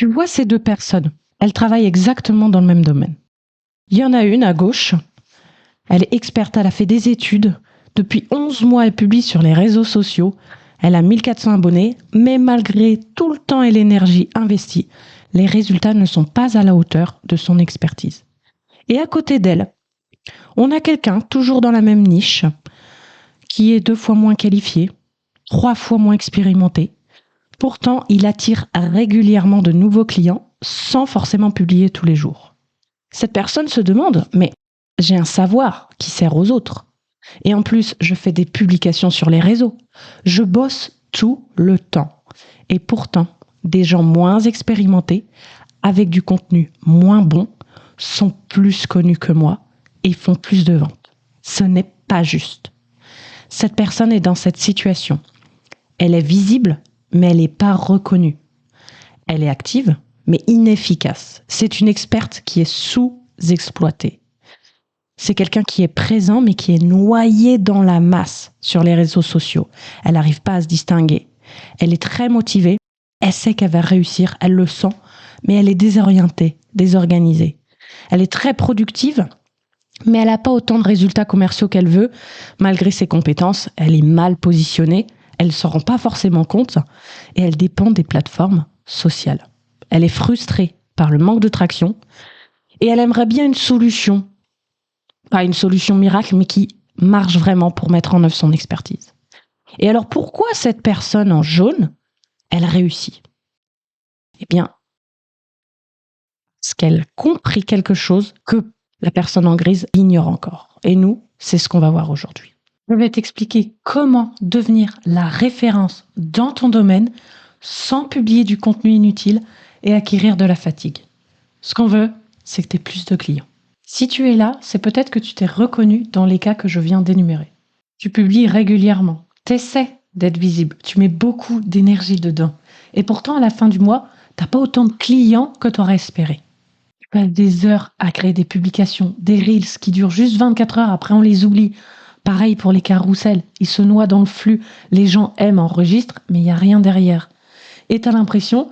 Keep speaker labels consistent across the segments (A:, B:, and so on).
A: Tu vois ces deux personnes, elles travaillent exactement dans le même domaine. Il y en a une à gauche, elle est experte, elle a fait des études. Depuis 11 mois, elle publie sur les réseaux sociaux. Elle a 1400 abonnés, mais malgré tout le temps et l'énergie investie, les résultats ne sont pas à la hauteur de son expertise. Et à côté d'elle, on a quelqu'un, toujours dans la même niche, qui est 2 fois moins qualifié, 3 fois moins expérimenté. Pourtant, il attire régulièrement de nouveaux clients sans forcément publier tous les jours. Cette personne se demande, mais j'ai un savoir qui sert aux autres. Et en plus, je fais des publications sur les réseaux. Je bosse tout le temps. Et pourtant, des gens moins expérimentés, avec du contenu moins bon, sont plus connus que moi et font plus de ventes. Ce n'est pas juste. Cette personne est dans cette situation. Elle est visible, mais elle n'est pas reconnue. Elle est active, mais inefficace. C'est une experte qui est sous-exploitée. C'est quelqu'un qui est présent, mais qui est noyé dans la masse sur les réseaux sociaux. Elle n'arrive pas à se distinguer. Elle est très motivée. Elle sait qu'elle va réussir. Elle le sent, mais elle est désorientée, désorganisée. Elle est très productive, mais elle n'a pas autant de résultats commerciaux qu'elle veut. Malgré ses compétences, elle est mal positionnée. Elle ne s'en rend pas forcément compte et elle dépend des plateformes sociales. Elle est frustrée par le manque de traction et elle aimerait bien une solution. Pas une solution miracle, mais qui marche vraiment pour mettre en œuvre son expertise. Et alors, pourquoi cette personne en jaune, elle réussit? Eh bien, parce qu'elle a compris quelque chose que la personne en grise ignore encore. Et nous, c'est ce qu'on va voir aujourd'hui. Je vais t'expliquer comment devenir la référence dans ton domaine sans publier du contenu inutile et acquérir de la fatigue. Ce qu'on veut, c'est que tu aies plus de clients. Si tu es là, c'est peut-être que tu t'es reconnu dans les cas que je viens d'énumérer. Tu publies régulièrement, tu essaies d'être visible, tu mets beaucoup d'énergie dedans. Et pourtant, à la fin du mois, tu n'as pas autant de clients que tu aurais espéré. Tu passes des heures à créer des publications, des reels qui durent juste 24 heures, après on les oublie. Pareil pour les carousels, ils se noient dans le flux. Les gens aiment, enregistrent, mais il n'y a rien derrière. Et tu as l'impression,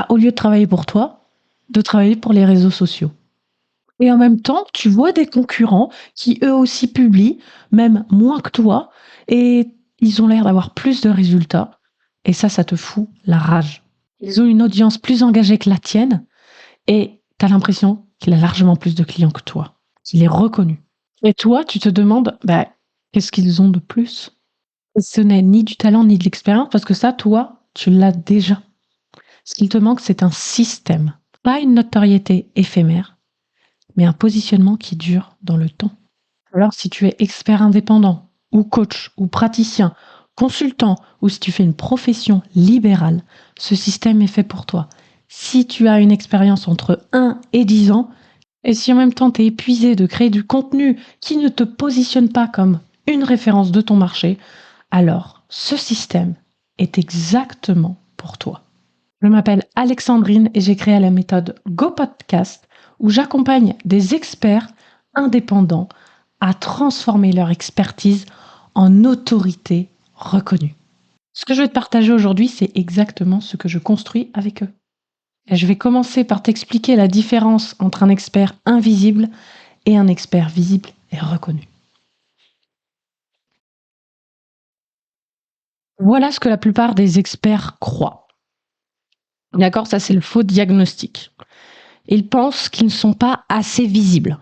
A: au lieu de travailler pour toi, de travailler pour les réseaux sociaux. Et en même temps, tu vois des concurrents qui eux aussi publient, même moins que toi, et ils ont l'air d'avoir plus de résultats. Et ça te fout la rage. Ils ont une audience plus engagée que la tienne, et tu as l'impression qu'il a largement plus de clients que toi, qu'il est reconnu. Et toi, tu te demandes, qu'est-ce qu'ils ont de plus? Ce n'est ni du talent ni de l'expérience, parce que ça, toi, tu l'as déjà. Ce qu'il te manque, c'est un système, pas une notoriété éphémère, mais un positionnement qui dure dans le temps. Alors, si tu es expert indépendant, ou coach, ou praticien, consultant, ou si tu fais une profession libérale, ce système est fait pour toi. Si tu as une expérience entre 1 et 10 ans, et si en même temps tu es épuisé de créer du contenu qui ne te positionne pas comme une référence de ton marché, alors ce système est exactement pour toi. Je m'appelle Alexandrine et j'ai créé la méthode GoPodcast où j'accompagne des experts indépendants à transformer leur expertise en autorité reconnue. Ce que je vais te partager aujourd'hui, c'est exactement ce que je construis avec eux. Et je vais commencer par t'expliquer la différence entre un expert invisible et un expert visible et reconnu. Voilà ce que la plupart des experts croient. D'accord, ça c'est le faux diagnostic. Ils pensent qu'ils ne sont pas assez visibles.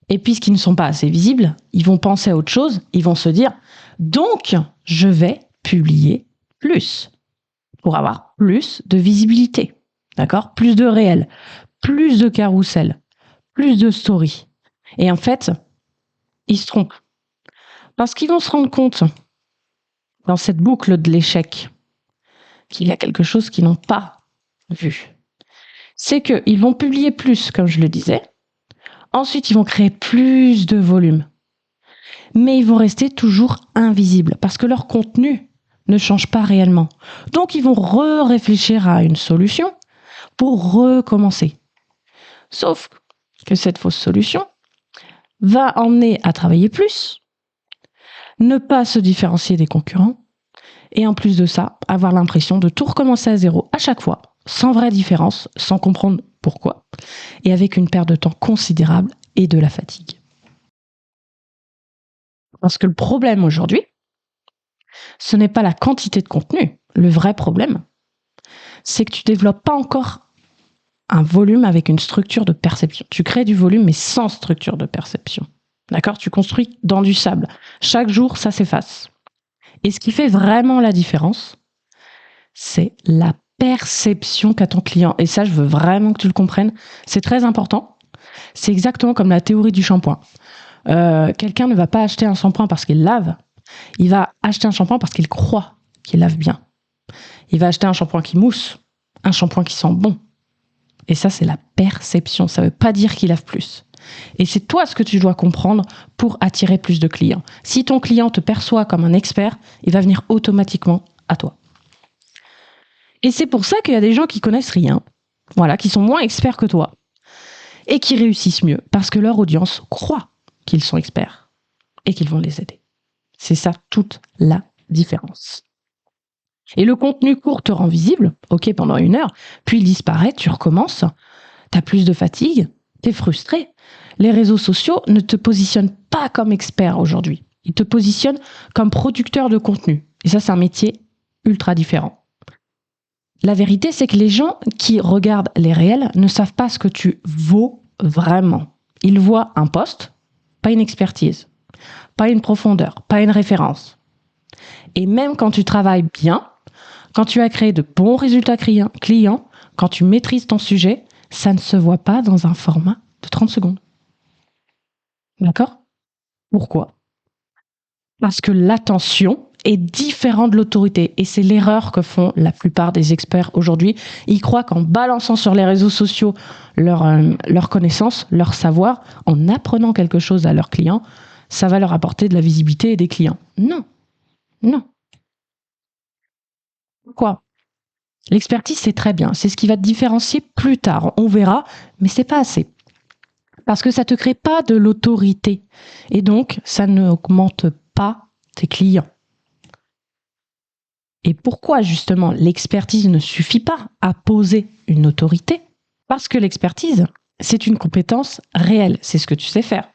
A: Et puisqu'ils ne sont pas assez visibles, ils vont penser à autre chose, ils vont se dire « donc je vais publier plus » pour avoir plus de visibilité, d'accord, plus de réel, plus de carrousel, plus de story. Et en fait, ils se trompent. Parce qu'ils vont se rendre compte, dans cette boucle de l'échec, qu'il y a quelque chose qu'ils n'ont pas vu. C'est qu'ils vont publier plus, comme je le disais. Ensuite, ils vont créer plus de volume. Mais ils vont rester toujours invisibles parce que leur contenu ne change pas réellement. Donc, ils vont réfléchir à une solution pour recommencer. Sauf que cette fausse solution va emmener à travailler plus, ne pas se différencier des concurrents et en plus de ça, avoir l'impression de tout recommencer à zéro à chaque fois sans vraie différence, sans comprendre pourquoi, et avec une perte de temps considérable et de la fatigue. Parce que le problème aujourd'hui, ce n'est pas la quantité de contenu. Le vrai problème, c'est que tu développes pas encore un volume avec une structure de perception. Tu crées du volume, mais sans structure de perception. D'accord ? Tu construis dans du sable. Chaque jour, ça s'efface. Et ce qui fait vraiment la différence, c'est la perception qu'a ton client. Et ça, je veux vraiment que tu le comprennes. C'est très important. C'est exactement comme la théorie du shampoing. Quelqu'un ne va pas acheter un shampoing parce qu'il lave. Il va acheter un shampoing parce qu'il croit qu'il lave bien. Il va acheter un shampoing qui mousse, un shampoing qui sent bon. Et ça, c'est la perception. Ça ne veut pas dire qu'il lave plus. Et c'est toi ce que tu dois comprendre pour attirer plus de clients. Si ton client te perçoit comme un expert, il va venir automatiquement à toi. Et c'est pour ça qu'il y a des gens qui connaissent rien, voilà, qui sont moins experts que toi et qui réussissent mieux parce que leur audience croit qu'ils sont experts et qu'ils vont les aider. C'est ça toute la différence. Et le contenu court te rend visible, ok, pendant 1 heure, puis il disparaît, tu recommences, tu as plus de fatigue, tu es frustré. Les réseaux sociaux ne te positionnent pas comme expert aujourd'hui. Ils te positionnent comme producteur de contenu. Et ça, c'est un métier ultra différent. La vérité, c'est que les gens qui regardent les réels ne savent pas ce que tu vaux vraiment. Ils voient un poste, pas une expertise, pas une profondeur, pas une référence. Et même quand tu travailles bien, quand tu as créé de bons résultats clients, quand tu maîtrises ton sujet, ça ne se voit pas dans un format de 30 secondes. D'accord ? Pourquoi ? Parce que l'attention est différente de l'autorité. Et c'est l'erreur que font la plupart des experts aujourd'hui. Ils croient qu'en balançant sur les réseaux sociaux leur connaissance, leur savoir, en apprenant quelque chose à leurs clients, ça va leur apporter de la visibilité et des clients. Non. Non. Pourquoi ? L'expertise, c'est très bien. C'est ce qui va te différencier plus tard. On verra, mais c'est pas assez. Parce que ça ne te crée pas de l'autorité. Et donc, ça n'augmente pas tes clients. Et pourquoi, justement, l'expertise ne suffit pas à poser une autorité ? Parce que l'expertise, c'est une compétence réelle. C'est ce que tu sais faire.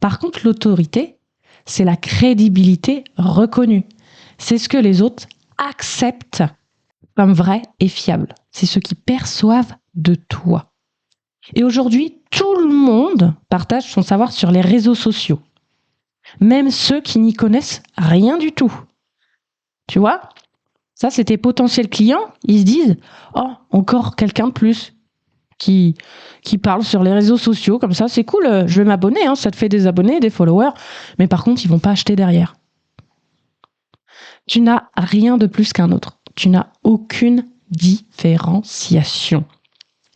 A: Par contre, l'autorité, c'est la crédibilité reconnue. C'est ce que les autres acceptent comme vrai et fiable. C'est ce qu'ils perçoivent de toi. Et aujourd'hui, tout le monde partage son savoir sur les réseaux sociaux. Même ceux qui n'y connaissent rien du tout. Tu vois ? Ça, c'est tes potentiels clients. Ils se disent « Oh, encore quelqu'un de plus qui parle sur les réseaux sociaux. Comme ça, c'est cool, je vais m'abonner. Hein, ça te fait des abonnés, des followers. Mais par contre, ils ne vont pas acheter derrière. » Tu n'as rien de plus qu'un autre. Tu n'as aucune différenciation.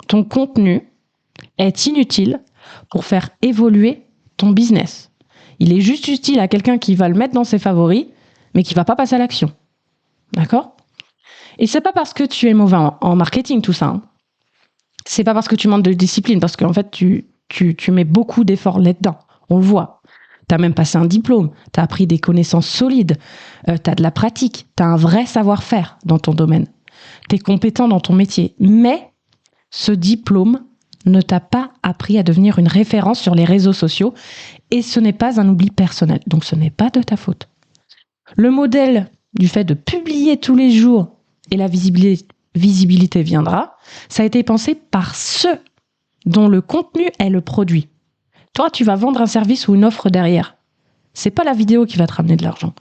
A: Ton contenu est inutile pour faire évoluer ton business. Il est juste utile à quelqu'un qui va le mettre dans ses favoris, mais qui ne va pas passer à l'action. D'accord ? Et c'est pas parce que tu es mauvais en marketing, tout ça. Hein. C'est pas parce que tu manques de discipline, parce qu'en fait, tu mets beaucoup d'efforts là-dedans. On le voit. Tu as même passé un diplôme, tu as appris des connaissances solides, tu as de la pratique, tu as un vrai savoir-faire dans ton domaine. Tu es compétent dans ton métier. Mais ce diplôme ne t'a pas appris à devenir une référence sur les réseaux sociaux et ce n'est pas un oubli personnel. Donc ce n'est pas de ta faute. Le modèle du fait de publier tous les jours et la visibilité viendra, ça a été pensé par ceux dont le contenu est le produit. Toi, tu vas vendre un service ou une offre derrière. C'est pas la vidéo qui va te ramener de l'argent.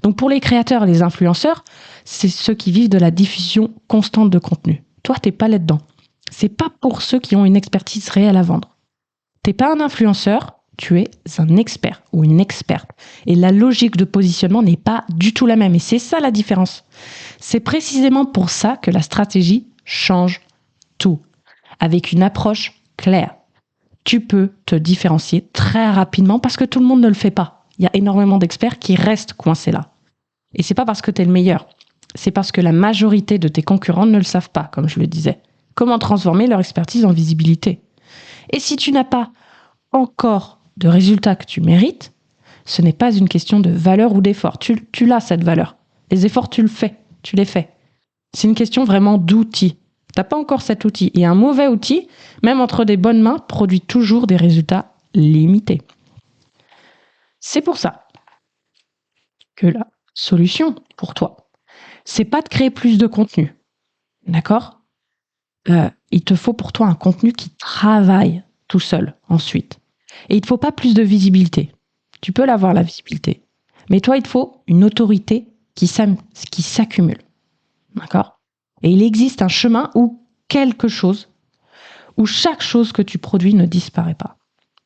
A: Donc pour les créateurs et les influenceurs, c'est ceux qui vivent de la diffusion constante de contenu. Toi, t'es pas là-dedans. C'est pas pour ceux qui ont une expertise réelle à vendre. T'es pas un influenceur, tu es un expert ou une experte. Et la logique de positionnement n'est pas du tout la même. Et c'est ça la différence. C'est précisément pour ça que la stratégie change tout. Avec une approche claire. Tu peux te différencier très rapidement parce que tout le monde ne le fait pas. Il y a énormément d'experts qui restent coincés là. Et c'est pas parce que tu es le meilleur. C'est parce que la majorité de tes concurrents ne le savent pas, comme je le disais. Comment transformer leur expertise en visibilité. Et si tu n'as pas encore de résultats que tu mérites, ce n'est pas une question de valeur ou d'effort. Tu l'as cette valeur. Les efforts, tu les fais. C'est une question vraiment d'outils. T'as pas encore cet outil. Et un mauvais outil, même entre des bonnes mains, produit toujours des résultats limités. C'est pour ça que la solution pour toi, c'est pas de créer plus de contenu. D'accord ? Il te faut pour toi un contenu qui travaille tout seul ensuite. Et il te faut pas plus de visibilité. Tu peux l'avoir, la visibilité. Mais toi, il te faut une autorité qui s'accumule. D'accord ? Et il existe un chemin où quelque chose, où chaque chose que tu produis ne disparaît pas.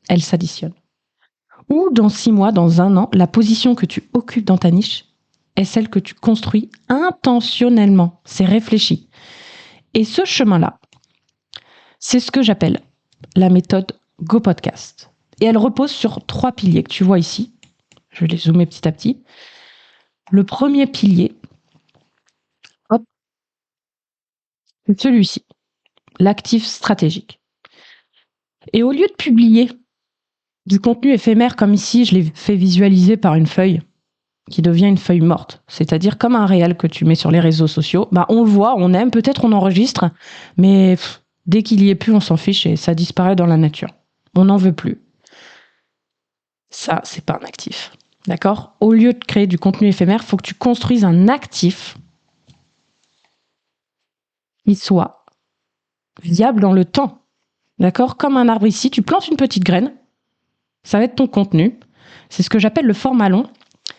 A: Elle s'additionne. Ou dans 6 mois, dans 1 an, la position que tu occupes dans ta niche est celle que tu construis intentionnellement. C'est réfléchi. Et ce chemin-là, c'est ce que j'appelle la méthode Go Podcast. Et elle repose sur 3 piliers que tu vois ici. Je vais les zoomer petit à petit. Le premier pilier, hop, c'est celui-ci, l'actif stratégique. Et au lieu de publier du contenu éphémère comme ici, je l'ai fait visualiser par une feuille qui devient une feuille morte, c'est-à-dire comme un réel que tu mets sur les réseaux sociaux, on le voit, on aime, peut-être on enregistre, mais dès qu'il y est plus, on s'en fiche et ça disparaît dans la nature. On n'en veut plus. Ça, c'est pas un actif. D'accord ? Au lieu de créer du contenu éphémère, il faut que tu construises un actif qui soit viable dans le temps. D'accord ? Comme un arbre ici, tu plantes une petite graine, ça va être ton contenu. C'est ce que j'appelle le format long,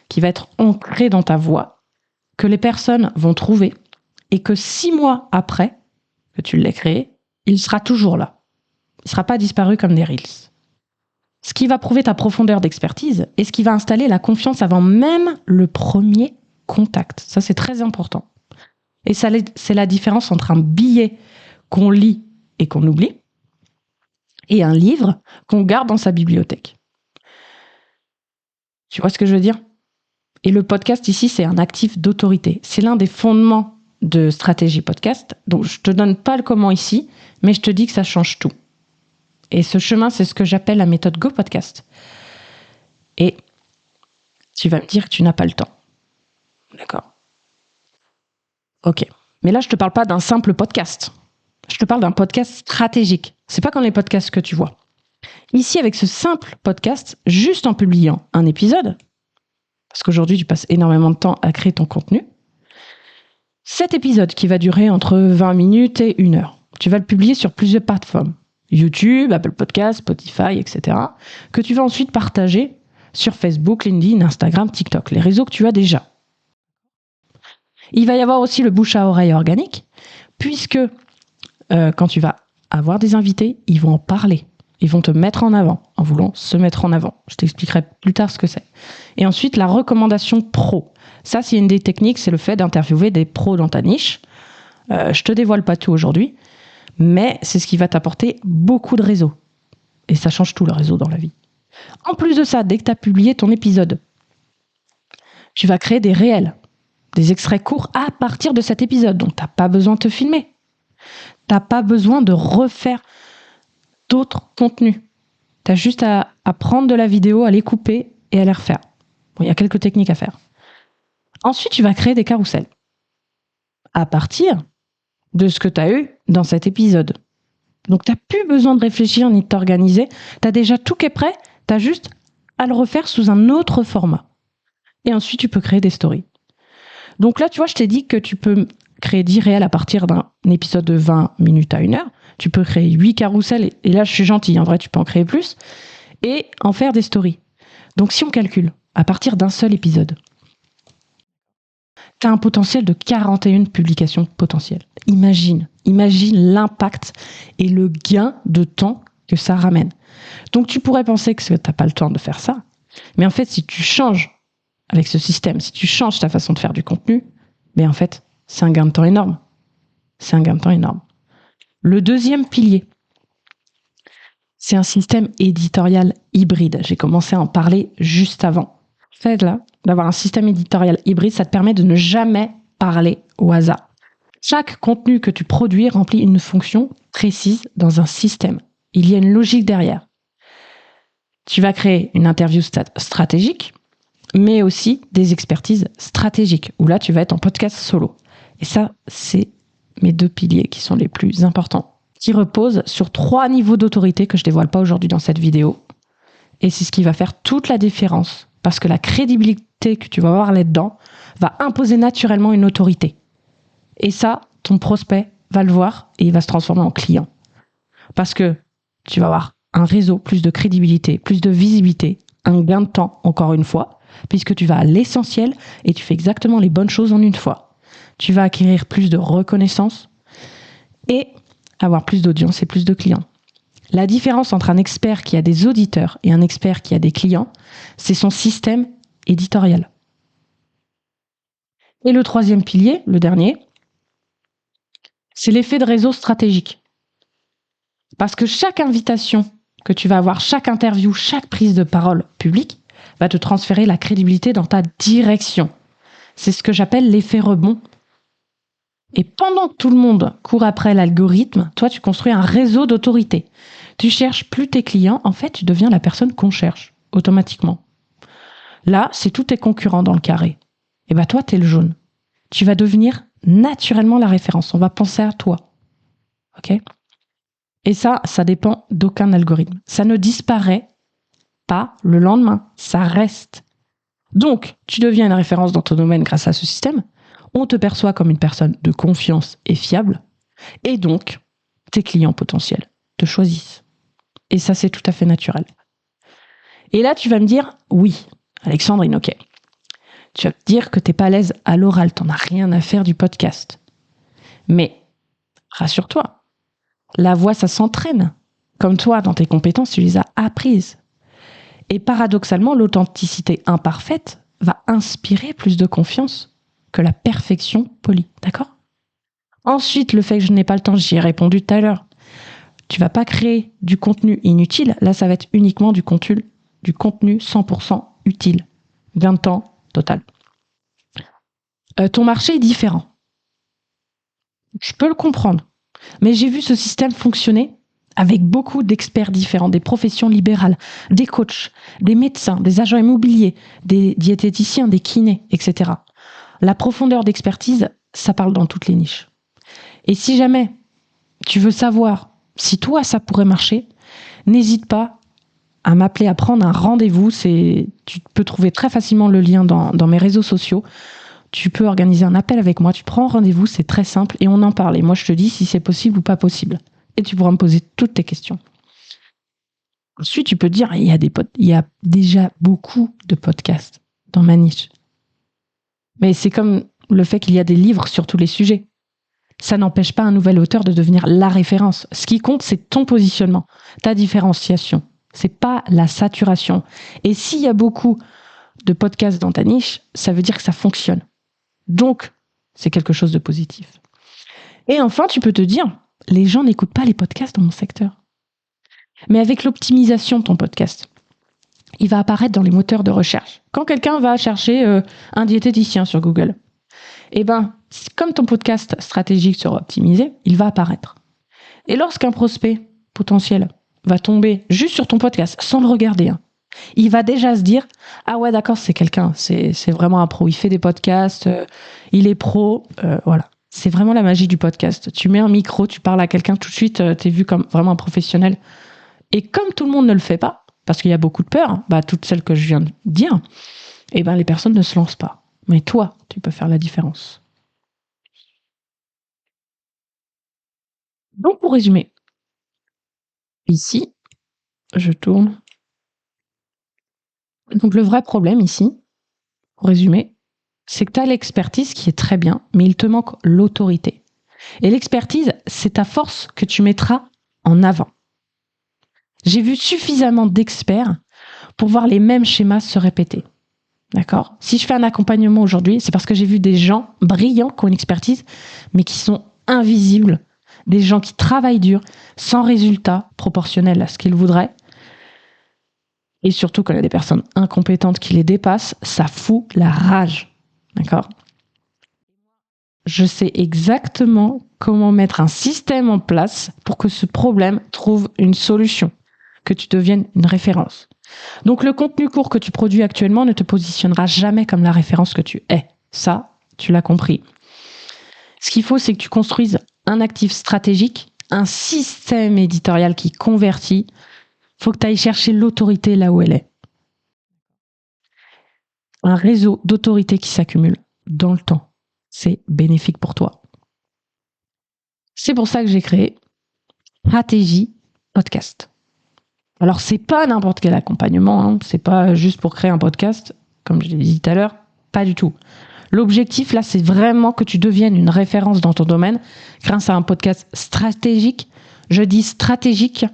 A: qui va être ancré dans ta voix, que les personnes vont trouver, et que 6 mois après que tu l'aies créé, il sera toujours là. Il ne sera pas disparu comme des reels. Ce qui va prouver ta profondeur d'expertise et ce qui va installer la confiance avant même le premier contact. Ça, c'est très important. Et ça, c'est la différence entre un billet qu'on lit et qu'on oublie et un livre qu'on garde dans sa bibliothèque. Tu vois ce que je veux dire ? Et le podcast ici, c'est un actif d'autorité. C'est l'un des fondements de stratégie podcast. Donc, je te donne pas le comment ici, mais je te dis que ça change tout. Et ce chemin, c'est ce que j'appelle la méthode Go Podcast. Et tu vas me dire que tu n'as pas le temps. D'accord. Ok. Mais là, je te parle pas d'un simple podcast. Je te parle d'un podcast stratégique. C'est pas comme les podcasts que tu vois. Ici, avec ce simple podcast, juste en publiant un épisode, parce qu'aujourd'hui, tu passes énormément de temps à créer ton contenu, cet épisode qui va durer entre 20 minutes et 1 heure, tu vas le publier sur plusieurs plateformes. YouTube, Apple Podcasts, Spotify, etc. que tu vas ensuite partager sur Facebook, LinkedIn, Instagram, TikTok, les réseaux que tu as déjà. Il va y avoir aussi le bouche à oreille organique, puisque quand tu vas avoir des invités, ils vont en parler. Ils vont te mettre en avant, en voulant se mettre en avant. Je t'expliquerai plus tard ce que c'est. Et ensuite, la recommandation pro. Ça, c'est une des techniques, c'est le fait d'interviewer des pros dans ta niche. Je te dévoile pas tout aujourd'hui, mais c'est ce qui va t'apporter beaucoup de réseaux. Et ça change tout, le réseau, dans la vie. En plus de ça, dès que tu as publié ton épisode, tu vas créer des réels, des extraits courts à partir de cet épisode. Donc, tu n'as pas besoin de te filmer. Tu n'as pas besoin de refaire d'autres contenus. Tu as juste à prendre de la vidéo, à les couper et à les refaire. Bon, il y a quelques techniques à faire. Ensuite, tu vas créer des carousels à partir de ce que tu as eu dans cet épisode. Donc, tu n'as plus besoin de réfléchir ni de t'organiser. Tu as déjà tout qui est prêt. Tu as juste à le refaire sous un autre format. Et ensuite, tu peux créer des stories. Donc là, tu vois, je t'ai dit que tu peux créer 10 réels à partir d'un épisode de 20 minutes à 1 heure. Tu peux créer 8 carousels. Et là, je suis gentille. En vrai, tu peux en créer plus. Et en faire des stories. Donc, si on calcule à partir d'un seul épisode, tu as un potentiel de 41 publications potentielles. Imagine l'impact et le gain de temps que ça ramène. Donc, tu pourrais penser que tu n'as pas le temps de faire ça. Mais en fait, si tu changes avec ce système, si tu changes ta façon de faire du contenu, en fait, c'est un gain de temps énorme. C'est un gain de temps énorme. Le deuxième pilier, c'est un système éditorial hybride. J'ai commencé à en parler juste avant. En fait, là, d'avoir un système éditorial hybride, ça te permet de ne jamais parler au hasard. Chaque contenu que tu produis remplit une fonction précise dans un système. Il y a une logique derrière. Tu vas créer une interview stratégique, mais aussi des expertises stratégiques, où là, tu vas être en podcast solo. Et ça, c'est mes 2 piliers qui sont les plus importants, qui reposent sur 3 niveaux d'autorité que je dévoile pas aujourd'hui dans cette vidéo. Et c'est ce qui va faire toute la différence. Parce que la crédibilité que tu vas avoir là-dedans va imposer naturellement une autorité. Et ça, ton prospect va le voir et il va se transformer en client. Parce que tu vas avoir un réseau, plus de crédibilité, plus de visibilité, un gain de temps, encore une fois, puisque tu vas à l'essentiel et tu fais exactement les bonnes choses en une fois. Tu vas acquérir plus de reconnaissance et avoir plus d'audience et plus de clients. La différence entre un expert qui a des auditeurs et un expert qui a des clients, c'est son système éditorial. Et le 3e pilier, le dernier, c'est l'effet de réseau stratégique. Parce que chaque invitation que tu vas avoir, chaque interview, chaque prise de parole publique va te transférer la crédibilité dans ta direction. C'est ce que j'appelle l'effet rebond. Et pendant que tout le monde court après l'algorithme, toi, tu construis un réseau d'autorité. Tu cherches plus tes clients, en fait, tu deviens la personne qu'on cherche, automatiquement. Là, c'est tous tes concurrents dans le carré. Et bien toi, t'es le jaune. Tu vas devenir naturellement la référence. On va penser à toi. Ok ? Et ça dépend d'aucun algorithme. Ça ne disparaît pas le lendemain. Ça reste. Donc, tu deviens une référence dans ton domaine grâce à ce système. On te perçoit comme une personne de confiance et fiable. Et donc, tes clients potentiels te choisissent. Et ça, c'est tout à fait naturel. Et là, tu vas me dire, oui, Alexandrine, ok. Tu vas te dire que t'es pas à l'aise à l'oral, t'en as rien à faire du podcast. Mais, rassure-toi, la voix, ça s'entraîne. Comme toi, dans tes compétences, tu les as apprises. Et paradoxalement, l'authenticité imparfaite va inspirer plus de confiance que la perfection polie. D'accord ? Ensuite, le fait que je n'ai pas le temps, j'y ai répondu tout à l'heure. Tu vas pas créer du contenu inutile. Là, ça va être uniquement du contenu 100% utile. Gain de temps total. Ton marché est différent. Je peux le comprendre. Mais j'ai vu ce système fonctionner avec beaucoup d'experts différents, des professions libérales, des coachs, des médecins, des agents immobiliers, des diététiciens, des kinés, etc. La profondeur d'expertise, ça parle dans toutes les niches. Et si jamais tu veux savoir si toi, ça pourrait marcher, n'hésite pas à m'appeler, à prendre un rendez-vous. Tu peux trouver très facilement le lien dans mes réseaux sociaux. Tu peux organiser un appel avec moi, tu prends rendez-vous, c'est très simple et on en parle. Et moi, je te dis si c'est possible ou pas possible. Et tu pourras me poser toutes tes questions. Ensuite, tu peux te dire, il y a déjà beaucoup de podcasts dans ma niche. Mais c'est comme le fait qu'il y a des livres sur tous les sujets. Ça n'empêche pas un nouvel auteur de devenir la référence. Ce qui compte, c'est ton positionnement, ta différenciation. C'est pas la saturation. Et s'il y a beaucoup de podcasts dans ta niche, ça veut dire que ça fonctionne. Donc, c'est quelque chose de positif. Et enfin, tu peux te dire, les gens n'écoutent pas les podcasts dans mon secteur. Mais avec l'optimisation de ton podcast, il va apparaître dans les moteurs de recherche. Quand quelqu'un va chercher un diététicien sur Google, eh ben, comme ton podcast stratégique sera optimisé, il va apparaître. Et lorsqu'un prospect potentiel va tomber juste sur ton podcast, sans le regarder, il va déjà se dire « Ah ouais, d'accord, c'est quelqu'un, c'est vraiment un pro, il fait des podcasts, il est pro. » Voilà, c'est vraiment la magie du podcast. Tu mets un micro, tu parles à quelqu'un, tout de suite, t'es vu comme vraiment un professionnel. Et comme tout le monde ne le fait pas, parce qu'il y a beaucoup de peur, toutes celles que je viens de dire, eh ben, les personnes ne se lancent pas. Mais toi, tu peux faire la différence. Donc, pour résumer, ici, je tourne. Donc, le vrai problème ici, pour résumer, c'est que tu as l'expertise qui est très bien, mais il te manque l'autorité. Et l'expertise, c'est ta force que tu mettras en avant. J'ai vu suffisamment d'experts pour voir les mêmes schémas se répéter. D'accord ? Si je fais un accompagnement aujourd'hui, c'est parce que j'ai vu des gens brillants qui ont une expertise, mais qui sont invisibles. Des gens qui travaillent dur, sans résultat proportionnel à ce qu'ils voudraient. Et surtout, quand il y a des personnes incompétentes qui les dépassent, ça fout la rage. D'accord ? Je sais exactement comment mettre un système en place pour que ce problème trouve une solution, que tu deviennes une référence. Donc, le contenu court que tu produis actuellement ne te positionnera jamais comme la référence que tu es. Ça, tu l'as compris. Ce qu'il faut, c'est que tu construises un actif stratégique, un système éditorial qui convertit, il faut que tu ailles chercher l'autorité là où elle est. Un réseau d'autorité qui s'accumule dans le temps, c'est bénéfique pour toi. C'est pour ça que j'ai créé Stratégie Podcast. Alors, c'est pas n'importe quel accompagnement, hein. C'est pas juste pour créer un podcast, comme je l'ai dit tout à l'heure, pas du tout. L'objectif, là, c'est vraiment que tu deviennes une référence dans ton domaine grâce à un podcast stratégique. Je dis stratégique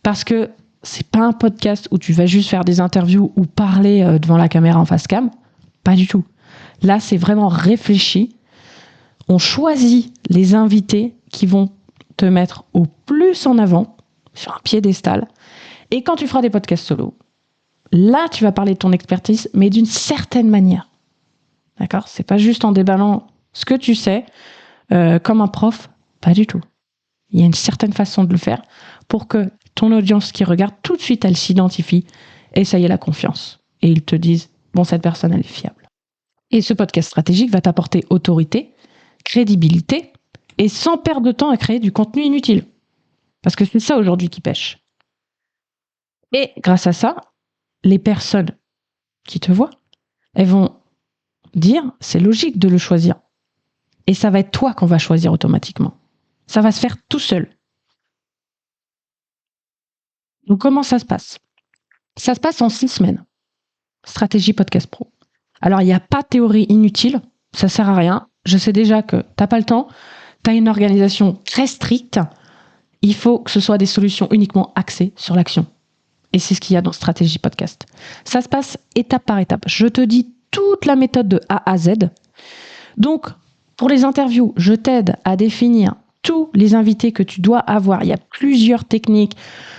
A: parce que c'est pas un podcast où tu vas juste faire des interviews ou parler devant la caméra en face cam. Pas du tout. Là, c'est vraiment réfléchi. On choisit les invités qui vont te mettre au plus en avant, sur un piédestal. Et quand tu feras des podcasts solo, là, tu vas parler de ton expertise, mais d'une certaine manière. D'accord ? C'est pas juste en déballant ce que tu sais, comme un prof, pas du tout. Il y a une certaine façon de le faire pour que ton audience qui regarde, tout de suite, elle s'identifie et ça y est, la confiance. Et ils te disent, bon, cette personne, elle est fiable. Et ce podcast stratégique va t'apporter autorité, crédibilité et sans perdre de temps à créer du contenu inutile. Parce que c'est ça aujourd'hui qui pêche. Et grâce à ça, les personnes qui te voient, elles vont dire, c'est logique de le choisir. Et ça va être toi qu'on va choisir automatiquement. Ça va se faire tout seul. Donc comment ça se passe ? Ça se passe en 6 semaines. Stratégie Podcast Pro. Alors il n'y a pas de théorie inutile, ça sert à rien. Je sais déjà que tu n'as pas le temps, tu as une organisation très stricte. Il faut que ce soit des solutions uniquement axées sur l'action. Et c'est ce qu'il y a dans Stratégie Podcast. Ça se passe étape par étape. Je te dis toute la méthode de A à Z. Donc, pour les interviews, je t'aide à définir tous les invités que tu dois avoir. Il y a plusieurs techniques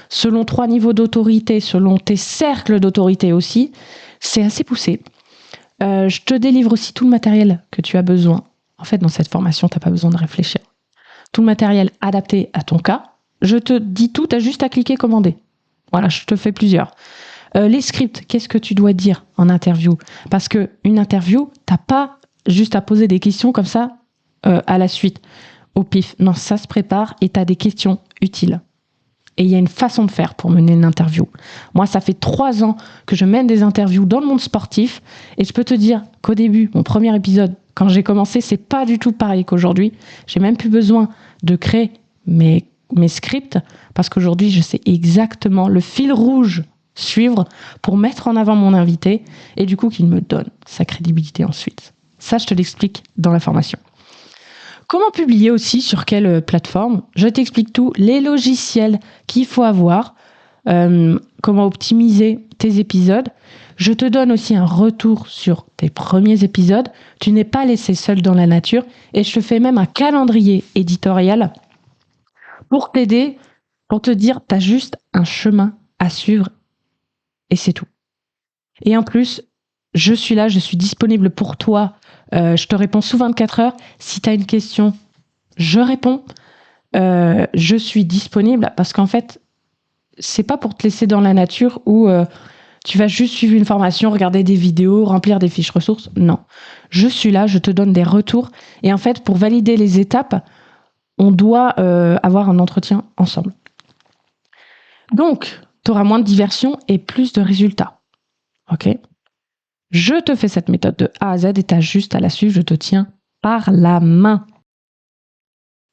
A: selon 3 niveaux d'autorité, selon tes cercles d'autorité aussi. C'est assez poussé. Je te délivre aussi tout le matériel que tu as besoin. En fait, dans cette formation, tu n'as pas besoin de réfléchir. Tout le matériel adapté à ton cas. Je te dis tout, tu as juste à cliquer commander. Voilà, je te fais plusieurs. Les scripts, qu'est-ce que tu dois dire en interview ? Parce qu'une interview, tu n'as pas juste à poser des questions comme ça à la suite, au pif. Non, ça se prépare et tu as des questions utiles. Et il y a une façon de faire pour mener une interview. Moi, ça fait 3 ans que je mène des interviews dans le monde sportif. Et je peux te dire qu'au début, mon premier épisode, quand j'ai commencé, c'est pas du tout pareil qu'aujourd'hui. J'ai même plus besoin de créer mes scripts parce qu'aujourd'hui, je sais exactement le fil rouge suivre pour mettre en avant mon invité et du coup, qu'il me donne sa crédibilité ensuite. Ça, je te l'explique dans la formation. Comment publier aussi, sur quelle plateforme ? Je t'explique tout, les logiciels qu'il faut avoir, comment optimiser tes épisodes. Je te donne aussi un retour sur tes premiers épisodes. Tu n'es pas laissé seul dans la nature et je te fais même un calendrier éditorial pour t'aider, pour te dire, tu as juste un chemin à suivre et c'est tout. Et en plus, je suis là, je suis disponible pour toi. Je te réponds sous 24 heures. Si tu as une question, je réponds. Je suis disponible parce qu'en fait, c'est pas pour te laisser dans la nature où tu vas juste suivre une formation, regarder des vidéos, remplir des fiches ressources. Non. Je suis là, je te donne des retours. Et en fait, pour valider les étapes, on doit avoir un entretien ensemble. Donc, tu auras moins de diversion et plus de résultats. Ok ? Je te fais cette méthode de A à Z et tu as juste à la suivre, je te tiens par la main.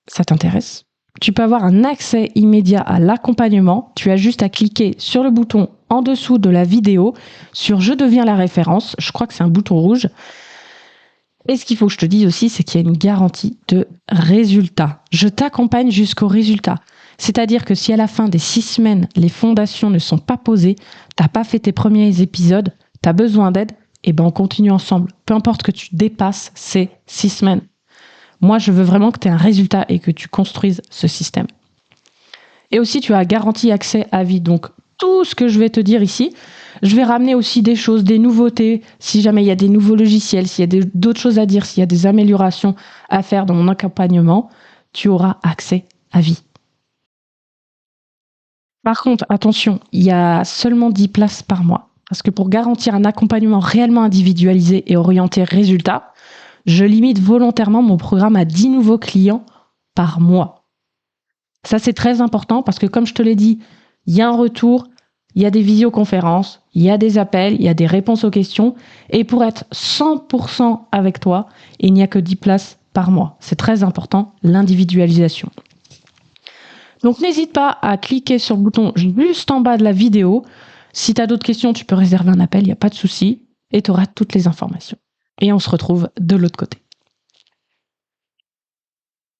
A: Ça t'intéresse ? Tu peux avoir un accès immédiat à l'accompagnement. Tu as juste à cliquer sur le bouton en dessous de la vidéo sur « Je deviens la référence ». Je crois que c'est un bouton rouge. Et ce qu'il faut que je te dise aussi, c'est qu'il y a une garantie de résultat. Je t'accompagne jusqu'au résultat. C'est-à-dire que si à la fin des 6 semaines, les fondations ne sont pas posées, tu n'as pas fait tes premiers épisodes, tu as besoin d'aide, et ben on continue ensemble. Peu importe que tu dépasses ces 6 semaines. Moi, je veux vraiment que tu aies un résultat et que tu construises ce système. Et aussi, tu as garantie accès à vie. Donc, tout ce que je vais te dire ici, je vais ramener aussi des choses, des nouveautés. Si jamais il y a des nouveaux logiciels, s'il y a d'autres choses à dire, s'il y a des améliorations à faire dans mon accompagnement, tu auras accès à vie. Par contre, attention, il y a seulement 10 places par mois. Parce que pour garantir un accompagnement réellement individualisé et orienté résultat, je limite volontairement mon programme à 10 nouveaux clients par mois. Ça, c'est très important parce que comme je te l'ai dit, il y a un retour, il y a des visioconférences, il y a des appels, il y a des réponses aux questions. Et pour être 100% avec toi, il n'y a que 10 places par mois. C'est très important, l'individualisation. Donc n'hésite pas à cliquer sur le bouton juste en bas de la vidéo. Si tu as d'autres questions, tu peux réserver un appel, il n'y a pas de souci. Et tu auras toutes les informations. Et on se retrouve de l'autre côté.